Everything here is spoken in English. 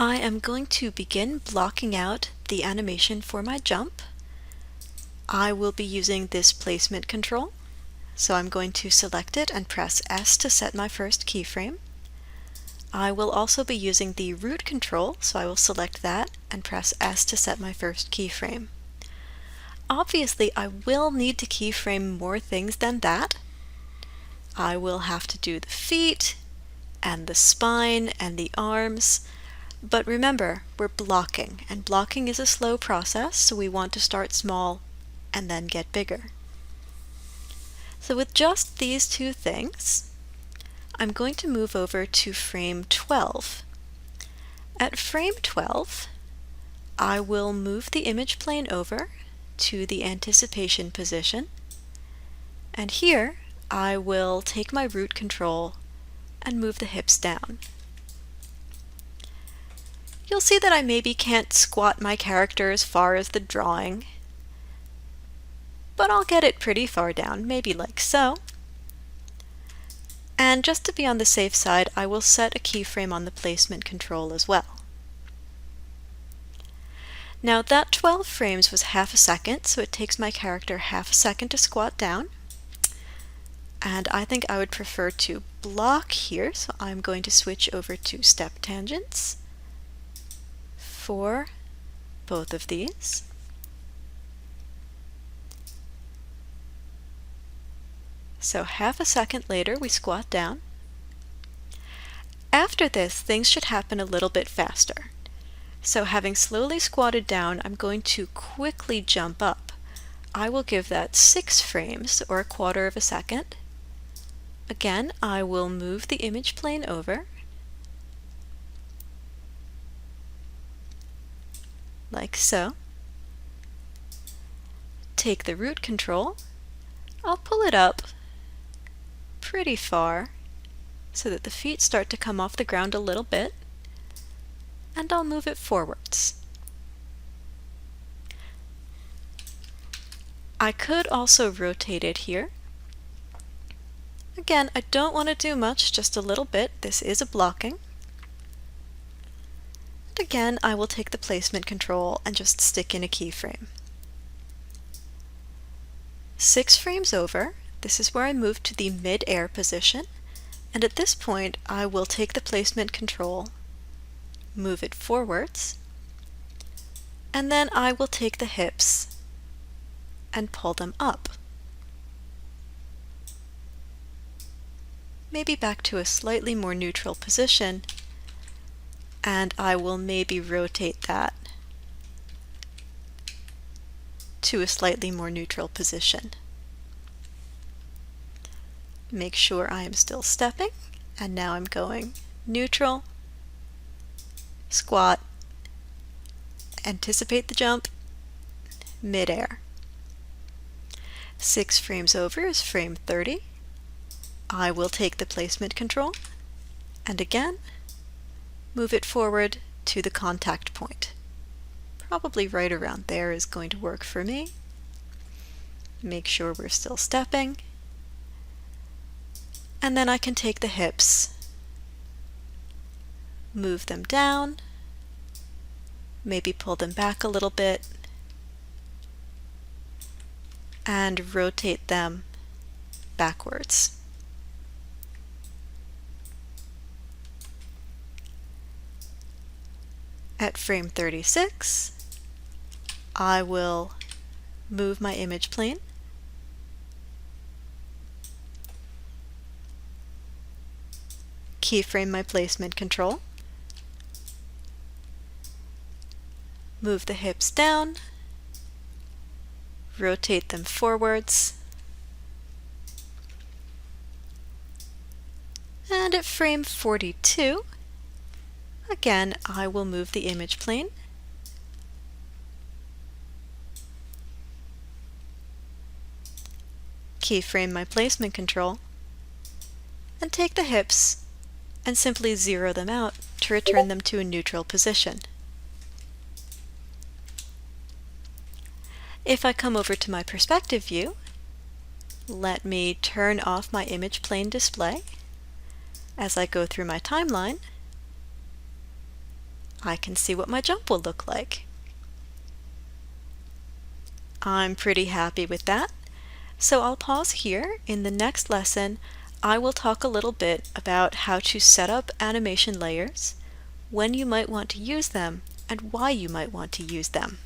I am going to begin blocking out the animation for my jump. I will be using this placement control, so I'm going to select it and press S to set my first keyframe. I will also be using the root control, so I will select that and press S to set my first keyframe. Obviously, I will need to keyframe more things than that. I will have to do the feet, and the spine, and the arms. But remember, we're blocking, and blocking is a slow process, so we want to start small and then get bigger. So with just these two things, I'm going to move over to frame 12. At frame 12, I will move the image plane over to the anticipation position, and here I will take my root control and move the hips down. You'll see that I maybe can't squat my character as far as the drawing, but I'll get it pretty far down, maybe like so. And just to be on the safe side, I will set a keyframe on the placement control as well. Now that 12 frames was half a second, so it takes my character half a second to squat down. And I think I would prefer to block here, so I'm going to switch over to step tangents for both of these. So half a second later, we squat down. After this, things should happen a little bit faster. So having slowly squatted down, I'm going to quickly jump up. I will give that 6 frames, or a quarter of a second. Again, I will move the image plane over, like so. Take the root control. I'll pull it up pretty far so that the feet start to come off the ground a little bit, and I'll move it forwards. I could also rotate it here. Again, I don't want to do much, just a little bit. This is a blocking. And again, I will take the placement control and just stick in a keyframe. 6 frames over, this is where I move to the mid-air position, and at this point I will take the placement control, move it forwards, and then I will take the hips and pull them up. Maybe back to a slightly more neutral position, and I will maybe rotate that to a slightly more neutral position. Make sure I am still stepping, and now I'm going neutral, squat, anticipate the jump, mid-air. 6 frames over is frame 30. I will take the placement control, and again, move it forward to the contact point. Probably right around there is going to work for me. Make sure we're still stepping. And then I can take the hips, move them down, maybe pull them back a little bit, and rotate them backwards. At frame 36, I will move my image plane, keyframe my placement control, move the hips down, rotate them forwards, and at frame 42, again, I will move the image plane, keyframe my placement control, and take the hips and simply zero them out to return them to a neutral position. If I come over to my perspective view, let me turn off my image plane display. As I go through my timeline, I can see what my jump will look like. I'm pretty happy with that. So I'll pause here. In the next lesson, I will talk a little bit about how to set up animation layers, when you might want to use them, and why you might want to use them.